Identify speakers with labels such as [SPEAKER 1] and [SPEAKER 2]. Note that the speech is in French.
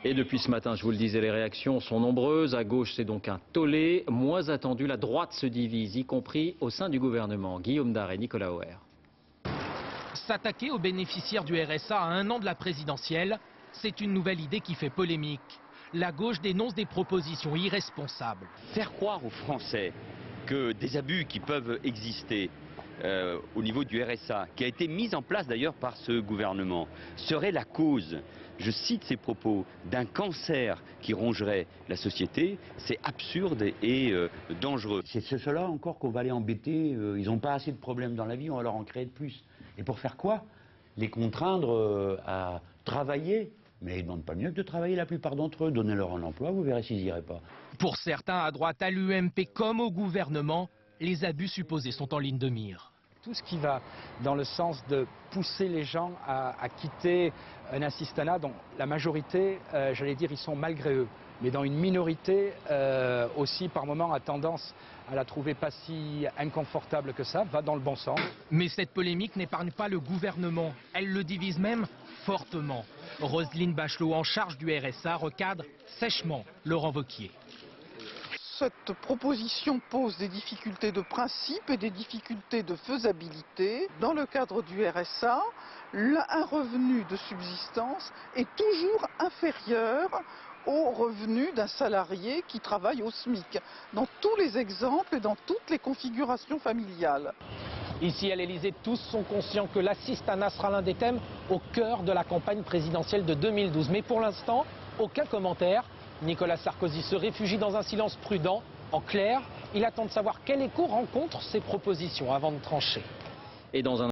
[SPEAKER 1] Et depuis ce matin, je vous le disais, les réactions sont nombreuses. À gauche, c'est donc un tollé. Moins attendu, la droite se divise, y compris au sein du gouvernement. Guillaume Dard et Nicolas Auer.
[SPEAKER 2] S'attaquer aux bénéficiaires du RSA à 1 an de la présidentielle, c'est une nouvelle idée qui fait polémique. La gauche dénonce des propositions irresponsables.
[SPEAKER 3] Faire croire aux Français que des abus qui peuvent exister au niveau du RSA, qui a été mis en place d'ailleurs par ce gouvernement, serait la cause, je cite ces propos, d'un cancer qui rongerait la société, c'est absurde et dangereux.
[SPEAKER 4] C'est ceux-là encore qu'on va aller embêter, ils n'ont pas assez de problèmes dans la vie, on va leur en créer de plus. Et pour faire quoi? Les contraindre à travailler? Mais ils ne demandent pas mieux que de travailler la plupart d'entre eux. Donnez-leur un emploi, vous verrez s'ils n'iraient pas.
[SPEAKER 2] Pour certains, à droite, à l'UMP comme au gouvernement, les abus supposés sont en ligne de mire.
[SPEAKER 5] Tout ce qui va dans le sens de pousser les gens à quitter un assistanat dont la majorité, j'allais dire, ils sont malgré eux. Mais dans une minorité aussi, par moment, a tendance à la trouver pas si inconfortable que ça, va dans le bon sens.
[SPEAKER 2] Mais cette polémique n'épargne pas le gouvernement. Elle le divise même fortement. Roselyne Bachelot, en charge du RSA, recadre sèchement Laurent Wauquiez.
[SPEAKER 6] Cette proposition pose des difficultés de principe et des difficultés de faisabilité. Dans le cadre du RSA, un revenu de subsistance est toujours inférieur au revenu d'un salarié qui travaille au SMIC, dans tous les exemples et dans toutes les configurations familiales.
[SPEAKER 2] Ici à l'Elysée, tous sont conscients que l'assistanat sera l'un des thèmes au cœur de la campagne présidentielle de 2012. Mais pour l'instant, aucun commentaire. Nicolas Sarkozy se réfugie dans un silence prudent. En clair, il attend de savoir quel écho rencontrent ces propositions avant de trancher.
[SPEAKER 1] Et dans un